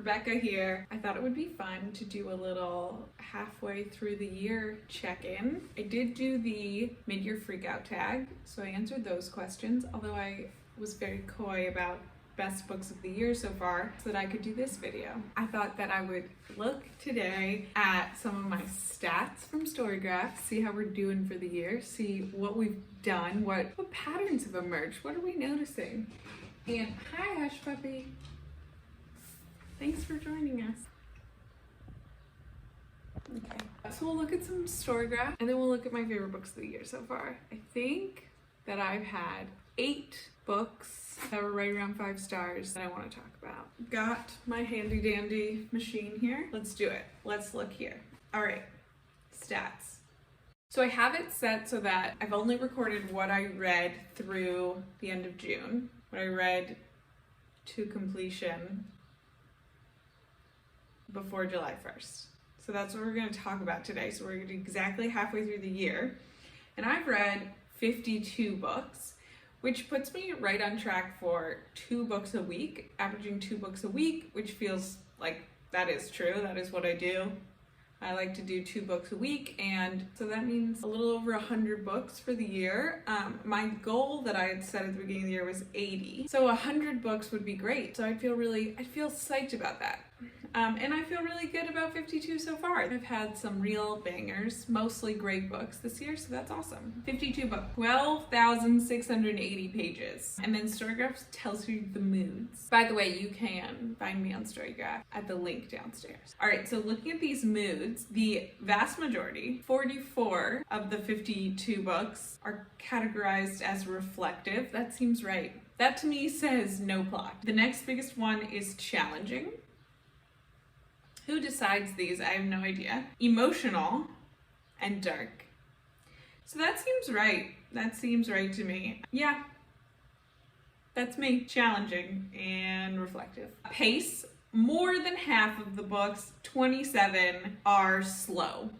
Rebecca here. I thought it would be fun to do a little halfway through the year check-in. I did do the mid-year freakout tag, so I answered those questions, although I was very coy about best books of the year so far so that I could do this video. I thought that I would look today at some of my stats from Storygraph, see how we're doing for the year, see what we've done, what patterns have emerged, what are we noticing? And hi, Hush Puppy. Thanks for joining us. Okay, so we'll look at some Storygraph and then we'll look at my favorite books of the year so far. I think that I've had 8 books that were right around 5 stars that I want to talk about. Got my handy dandy machine here. Let's do it. Let's look here. All right, stats. So I have it set so that I've only recorded what I read through the end of June, what I read to completion before July 1st. So that's what we're going to talk about today. So we're exactly halfway through the year. And I've read 52 books, which puts me right on track for 2 books a week, averaging 2 books a week, which feels like that is true. That is what I do. I like to do 2 books a week, and so that means a little over 100 books for the year. My goal that I had set at the beginning of the year was 80. So 100 books would be great. So I'd feel psyched about that. And I feel really good about 52 so far. I've had some real bangers, mostly great books this year, so that's awesome. 52 books, 12,680 pages. And then Storygraph tells you the moods. By the way, you can find me on Storygraph at the link downstairs. All right, so looking at these moods, the vast majority, 44 of the 52 books, are categorized as reflective. That seems right. That to me says no plot. The next biggest one is challenging. Who decides these? I have no idea. Emotional and dark. So that seems right. That seems right to me. Yeah, that's me. Challenging and reflective. Pace, more than half of the books, 27, are slow.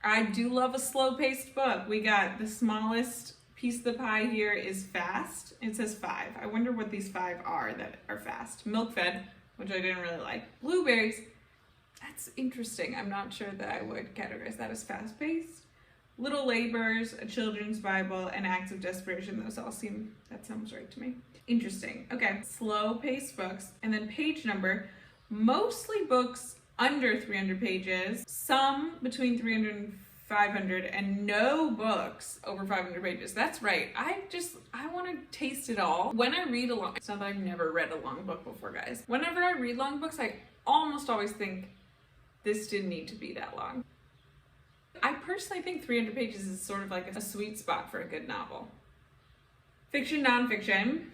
I do love a slow-paced book. We got the smallest piece of the pie here is fast. It says 5. I wonder what these 5 are that are fast. Milk-fed, which I didn't really like. Blueberries. That's interesting. I'm not sure that I would categorize that as fast-paced. Little Labors, a children's Bible, and Acts of Desperation. That sounds right to me. Interesting. Okay, slow-paced books. And then page number, mostly books under 300 pages, some between 300 and 500, and no books over 500 pages. That's right. I want to taste it all. When I read a long, it's not that I've never read a long book before, guys. Whenever I read long books, I almost always think, this didn't need to be that long. I personally think 300 pages is sort of like a sweet spot for a good novel. Fiction, nonfiction,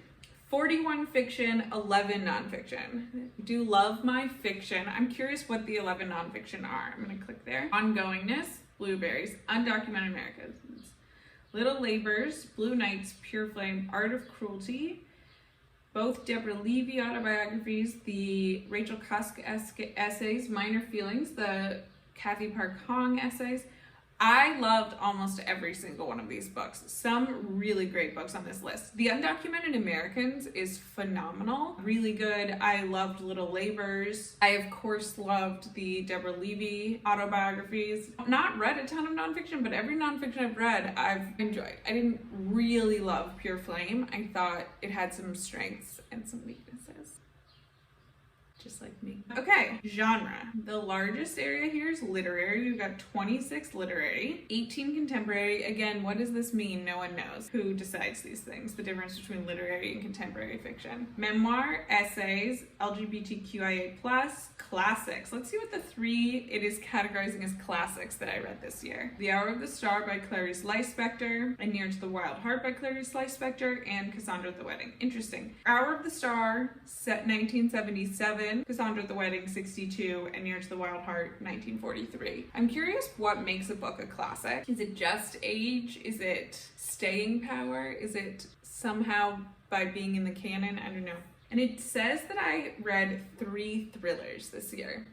41 fiction, 11 nonfiction. I do love my fiction. I'm curious what the 11 nonfiction are. I'm gonna click there. Ongoingness, Blueberries, Undocumented Americans, Little Labors, Blue Nights, Pure Flame, Art of Cruelty, both Deborah Levy autobiographies, the Rachel Cusk essays, Minor Feelings, the Kathy Park Hong essays. I loved almost every single one of these books. Some really great books on this list. The Undocumented Americans is phenomenal, really good. I loved Little Labors. I, of course, loved the Deborah Levy autobiographies. Not read a ton of nonfiction, but every nonfiction I've read, I've enjoyed. I didn't really love Pure Flame. I thought it had some strengths and some weaknesses. Just like me. Okay, genre. The largest area here is literary. We've got 26 literary, 18 contemporary. Again, what does this mean? No one knows. Who decides these things? The difference between literary and contemporary fiction. Memoir, essays, LGBTQIA+, classics. Let's see what the 3 it is categorizing as classics that I read this year. The Hour of the Star by Clarice Lispector, and Near to the Wild Heart by Clarice Lispector, and Cassandra at the Wedding. Interesting. Hour of the Star, set 1977. Cassandra at the Wedding, 62, and Near to the Wild Heart, 1943. I'm curious what makes a book a classic. Is it just age? Is it staying power? Is it somehow by being in the canon? I don't know. And it says that I read 3 thrillers this year.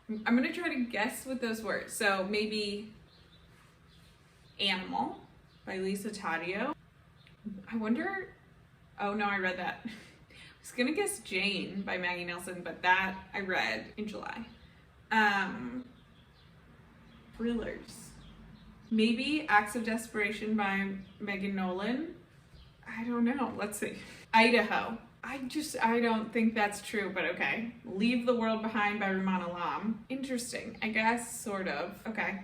I'm gonna try to guess what those were. So maybe Animal by Lisa Taddeo. I wonder, oh no, I read that. was gonna guess Jane by Maggie Nelson, but that I read in July. Thrillers. Maybe Acts of Desperation by Megan Nolan. I don't know. Let's see. Idaho. I don't think that's true, but okay. Leave the World Behind by Rumaan Alam. Interesting. I guess, sort of. Okay.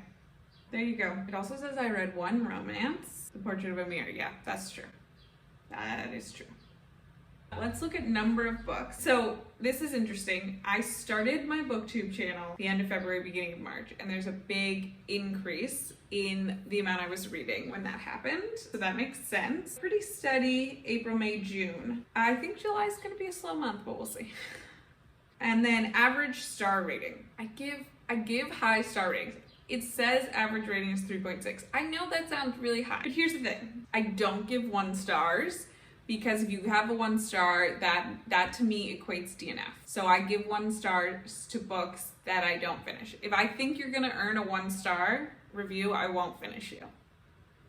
There you go. It also says I read one romance. The Portrait of a Mirror. Yeah, that's true. That is true. Let's look at number of books. So this is interesting. I started my booktube channel the end of February, beginning of March, and there's a big increase in the amount I was reading when that happened. So that makes sense. Pretty steady April, May, June. I think July is going to be a slow month, but we'll see. And then average star rating. I give high star ratings. It says average rating is 3.6. I know that sounds really high, but here's the thing. I don't give 1 stars. Because if you have a 1 star, that to me equates DNF. So I give 1 stars to books that I don't finish. If I think you're gonna earn a 1 star review, I won't finish you.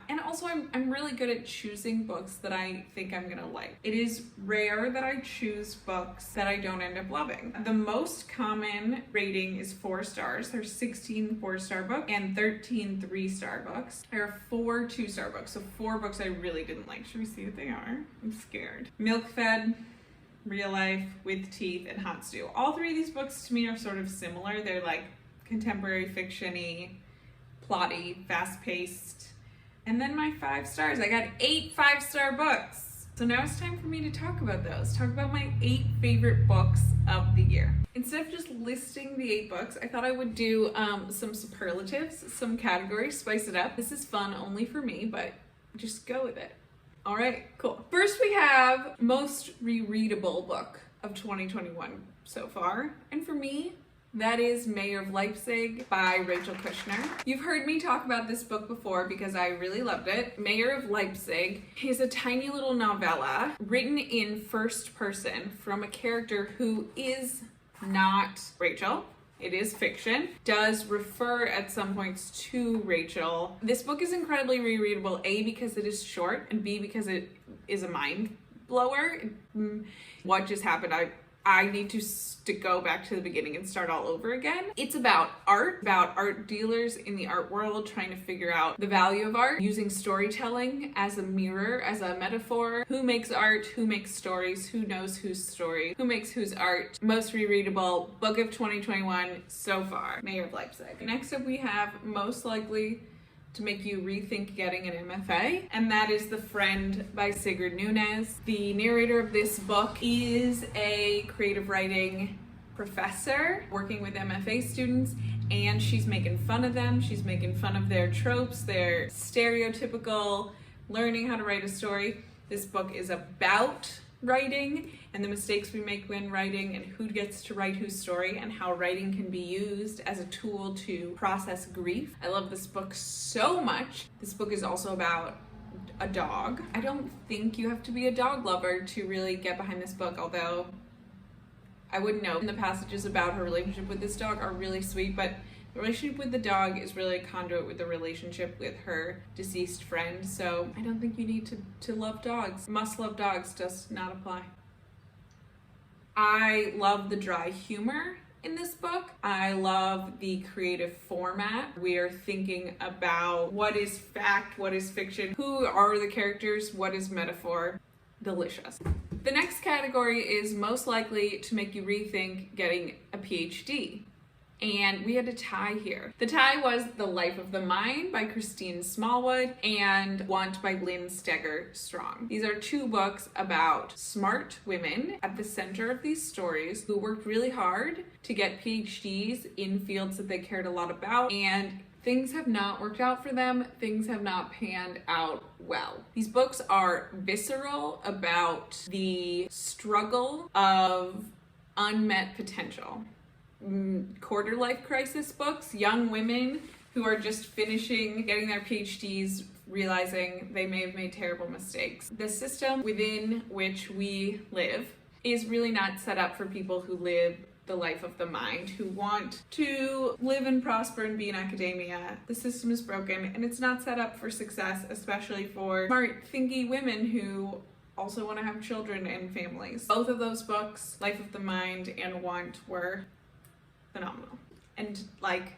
And also I'm really good at choosing books that I think I'm gonna like. It is rare that I choose books that I don't end up loving. The most common rating is 4 stars. There's 16 4-star books and 13 3-star books. There are 4 2-star books, so 4 books I really didn't like. Should we see what they are? I'm scared. Milk Fed, Real Life, With Teeth, and Hot Stew. All 3 of these books to me are sort of similar. They're like contemporary fiction-y, plotty, fast-paced. And then my 5 stars. I got 8 5-star books. So now it's time for me to talk about those. Talk about my 8 favorite books of the year. Instead of just listing the 8 books, I thought I would do some superlatives, some categories, spice it up. This is fun only for me, but just go with it. All right, cool. First we have most re-readable book of 2021 so far. And for me, that is Mayor of Leipzig by Rachel Kushner. You've heard me talk about this book before because I really loved it. Mayor of Leipzig is a tiny little novella written in first person from a character who is not Rachel. It is fiction, does refer at some points to Rachel. This book is incredibly rereadable, A, because it is short, and B, because it is a mind blower. What just happened? I need to go back to the beginning and start all over again. It's about art dealers in the art world trying to figure out the value of art, using storytelling as a mirror, as a metaphor. Who makes art? Who makes stories? Who knows whose story? Who makes whose art? Most rereadable book of 2021 so far, Mayor of Leipzig. Next up we have most likely to make you rethink getting an MFA, and that is The Friend by Sigrid Nunez. The narrator of this book is a creative writing professor working with MFA students, and she's making fun of them. She's making fun of their tropes, their stereotypical learning how to write a story. This book is about writing and the mistakes we make when writing and who gets to write whose story and how writing can be used as a tool to process grief. I love this book so much. This book is also about a dog. I don't think you have to be a dog lover to really get behind this book, although I wouldn't know. And the passages about her relationship with this dog are really sweet, but the relationship with the dog is really a conduit with the relationship with her deceased friend, so I don't think you need to love dogs. Must love dogs does not apply. I love the dry humor in this book. I love the creative format. We are thinking about what is fact, what is fiction, who are the characters, what is metaphor. Delicious. The next category is most likely to make you rethink getting a PhD. And we had a tie here. The tie was The Life of the Mind by Christine Smallwood and Want by Lynn Steger Strong. These are 2 books about smart women at the center of these stories who worked really hard to get PhDs in fields that they cared a lot about, and things have not worked out for them. Things have not panned out well. These books are visceral about the struggle of unmet potential. Quarter life crisis books, young women who are just finishing getting their PhDs, realizing they may have made terrible mistakes. The system within which we live is really not set up for people who live the life of the mind, who want to live and prosper and be in academia. The system is broken and it's not set up for success, especially for smart, thinky women who also want to have children and families. Both of those books, Life of the Mind and Want, were phenomenal. And like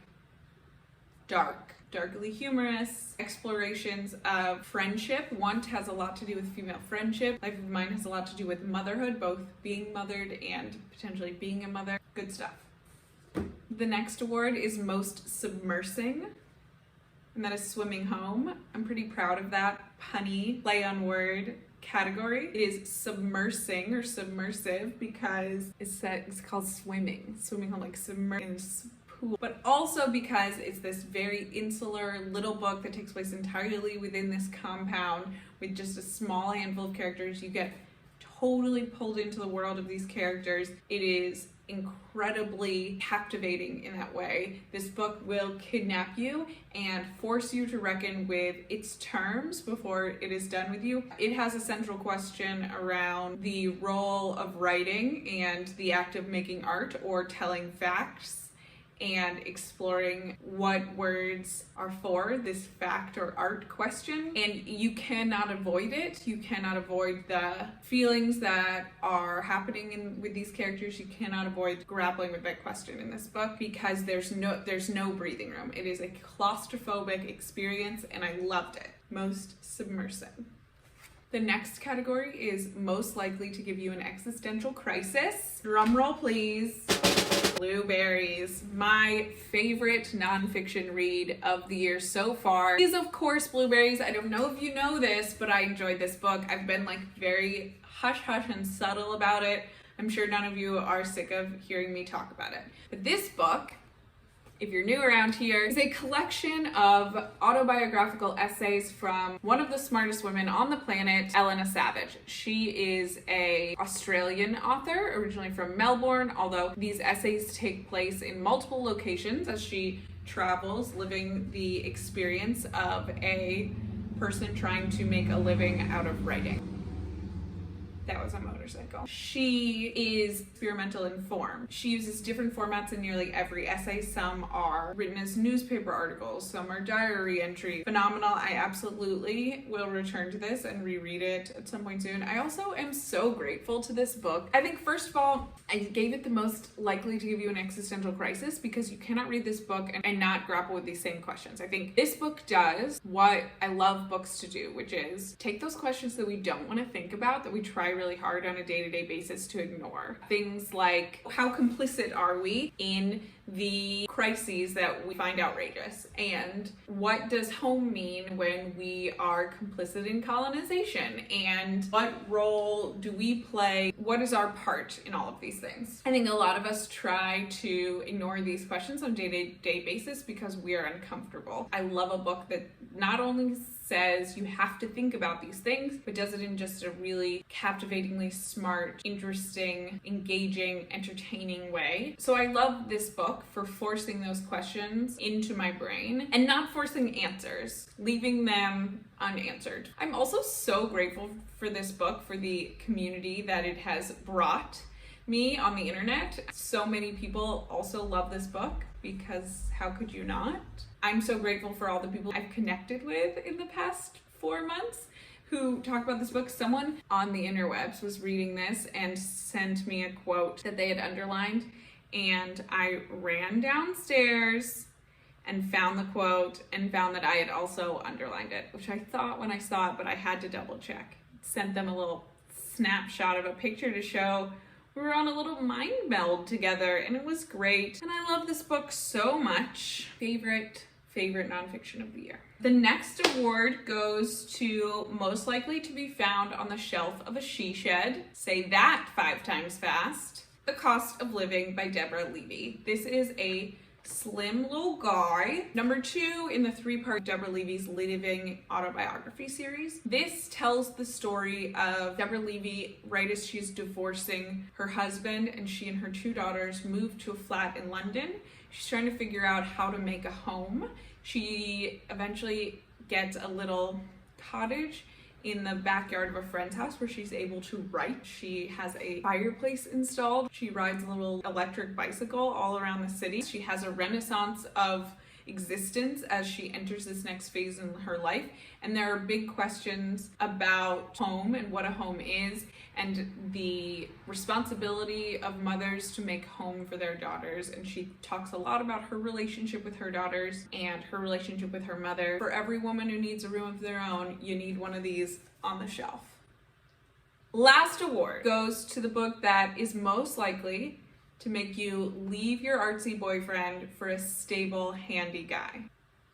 darkly humorous explorations of friendship. Want has a lot to do with female friendship. Life of the Mind has a lot to do with motherhood, both being mothered and potentially being a mother. Good stuff. The next award is Most Submersing, and that is Swimming Home. I'm pretty proud of that punny play on word category. It is submersing or submersive because it's called swimming home, like submerged pool, but also because it's this very insular little book that takes place entirely within this compound with just a small handful of characters. You get totally pulled into the world of these characters. It is incredibly captivating in that way. This book will kidnap you and force you to reckon with its terms before it is done with you. It has a central question around the role of writing and the act of making art or telling facts, and exploring what words are for this fact or art question. And you cannot avoid it. You cannot avoid the feelings that are happening with these characters. You cannot avoid grappling with that question in this book because there's no breathing room. It is a claustrophobic experience, and I loved it. Most submersing. The next category is most likely to give you an existential crisis. Drum roll, please. Blueberries, my favorite nonfiction read of the year so far is, of course, Blueberries. I don't know if you know this, but I enjoyed this book. I've been like very hush-hush and subtle about it. I'm sure none of you are sick of hearing me talk about it. But this book, if you're new around here, is a collection of autobiographical essays from one of the smartest women on the planet, Ellena Savage. She is an Australian author, originally from Melbourne, although these essays take place in multiple locations as she travels, living the experience of a person trying to make a living out of writing. That was a motorcycle. She is experimental in form. She uses different formats in nearly every essay. Some are written as newspaper articles, some are diary entry. Phenomenal. I absolutely will return to this and reread it at some point soon. I also am so grateful to this book. I think, first of all, I gave it the most likely to give you an existential crisis because you cannot read this book and not grapple with these same questions. I think this book does what I love books to do, which is take those questions that we don't want to think about, that we try really hard on a day-to-day basis to ignore. Things like, how complicit are we in the crises that we find outrageous? And what does home mean when we are complicit in colonization? And what role do we play? What is our part in all of these things? I think a lot of us try to ignore these questions on a day-to-day basis because we are uncomfortable. I love a book that not only says you have to think about these things, but does it in just a really captivatingly smart, interesting, engaging, entertaining way. So I love this book for forcing those questions into my brain and not forcing answers, leaving them unanswered. I'm also so grateful for this book, for the community that it has brought me on the internet. So many people also love this book because how could you not? I'm so grateful for all the people I've connected with in the past 4 months who talk about this book. Someone on the interwebs was reading this and sent me a quote that they had underlined, and I ran downstairs and found the quote and found that I had also underlined it, which I thought when I saw it, but I had to double check. Sent them a little snapshot of a picture to show we were on a little mind meld together, and it was great. And I love this book so much. Favorite nonfiction of the year. The next award goes to most likely to be found on the shelf of a she shed. Say that 5 times fast. The Cost of Living by Deborah Levy. This is a slim little guy. Number 2 in the 3-part Deborah Levy's Living autobiography series. This tells the story of Deborah Levy right as she's divorcing her husband, and she and her 2 daughters move to a flat in London. She's trying to figure out how to make a home. She eventually gets a little cottage in the backyard of a friend's house where she's able to write. She has a fireplace installed. She rides a little electric bicycle all around the city. She has a renaissance of existence as she enters this next phase in her life. And there are big questions about home and what a home is, and the responsibility of mothers to make home for their daughters. And she talks a lot about her relationship with her daughters and her relationship with her mother. For every woman who needs a room of their own, you need one of these on the shelf. Last award goes to the book that is most likely to make you leave your artsy boyfriend for a stable, handy guy.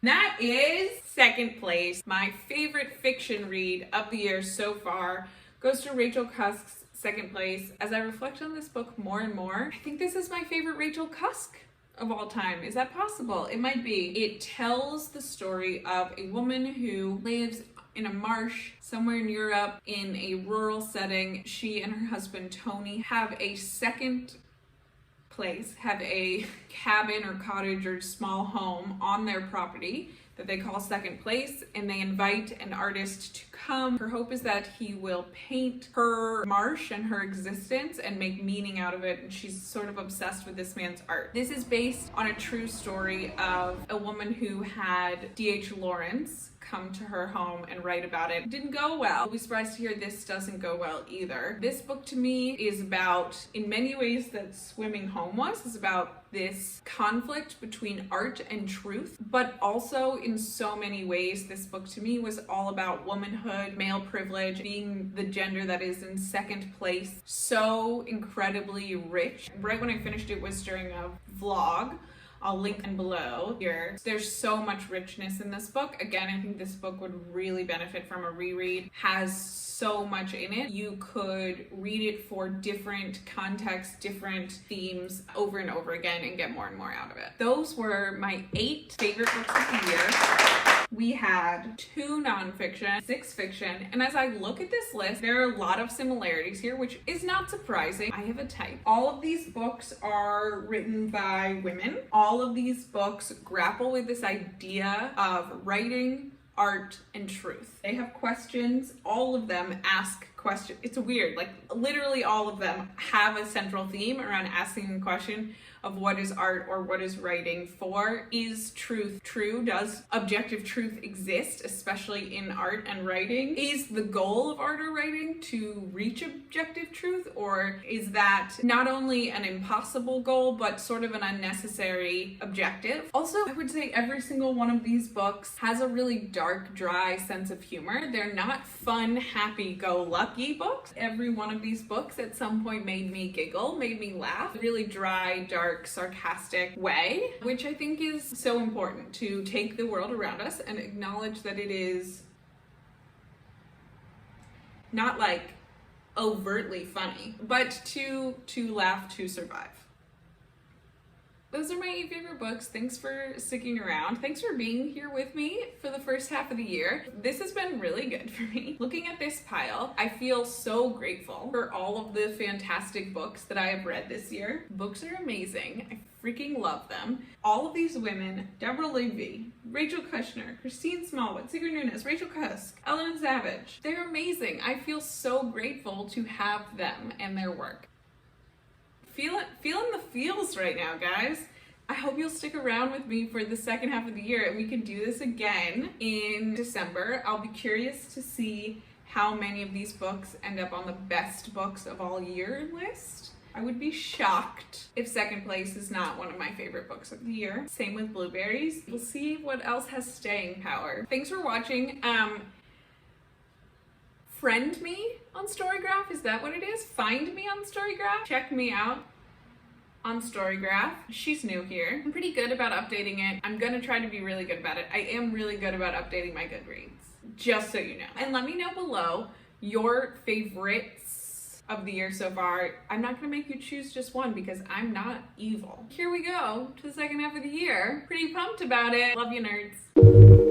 That is second place. My favorite fiction read of the year so far goes to Rachel Cusk's second place. As I reflect on this book more and more, I think this is my favorite Rachel Cusk of all time. Is that possible? It might be. It tells the story of a woman who lives in a marsh somewhere in Europe in a rural setting. She and her husband Tony have a second place, have a cabin or cottage or small home on their property that they call second place, and they invite an artist to come. Her hope is that he will paint her marsh and her existence and make meaning out of it, and she's sort of obsessed with this man's art. This is based on a true story of a woman who had D.H. Lawrence come to her home and write about it. It didn't go well. You'll be surprised to hear this doesn't go well either. This book to me is about, in many ways that Swimming Home was, is about this conflict between art and truth, but also in so many ways this book to me was all about womanhood, male privilege, being the gender that is in second place. So incredibly rich. Right when I finished it was during a vlog. I'll link them below here. There's so much richness in this book. Again, I think this book would really benefit from a reread. Has so much in it. You could read it for different contexts, different themes over and over again and get more and more out of it. Those were my 8 favorite books of the year. We had 2 nonfiction, 6 fiction, and as I look at this list, there are a lot of similarities here, which is not surprising. I have a type. All of these books are written by women. All of these books grapple with this idea of writing, art, and truth. They have questions. All of them ask questions. It's weird, like literally all of them have a central theme around asking the question of what is art or what is writing for. Is truth true? Does objective truth exist, especially in art and writing? Is the goal of art or writing to reach objective truth, or is that not only an impossible goal, but sort of an unnecessary objective? Also, I would say every single one of these books has a really dark, dry sense of humor. They're not fun, happy-go-lucky books. Every one of these books at some point made me giggle, made me laugh. Really dry, dark, sarcastic way, which I think is so important, to take the world around us and acknowledge that it is not like overtly funny, but to laugh to survive. Those are my 8 favorite books. Thanks for sticking around. Thanks for being here with me for the first half of the year. This has been really good for me. Looking at this pile, I feel so grateful for all of the fantastic books that I have read this year. Books are amazing. I freaking love them. All of these women, Deborah Levy, Rachel Kushner, Christine Smallwood, Steger Nunes, Rachel Cusk, Ellena Savage, they're amazing. I feel so grateful to have them and their work. Feeling the feels right now, guys. I hope you'll stick around with me for the second half of the year and we can do this again in December. I'll be curious to see how many of these books end up on the best books of all year list. I would be shocked if second place is not one of my favorite books of the year. Same with Blueberries. We'll see what else has staying power. Thanks for watching. Friend me on Storygraph, is that what it is? Find me on Storygraph. Check me out on Storygraph. She's new here. I'm pretty good about updating it. I'm gonna try to be really good about it. I am really good about updating my Goodreads, just so you know. And let me know below your favorites of the year so far. I'm not gonna make you choose just one because I'm not evil. Here we go to the second half of the year. Pretty pumped about it. Love you, nerds.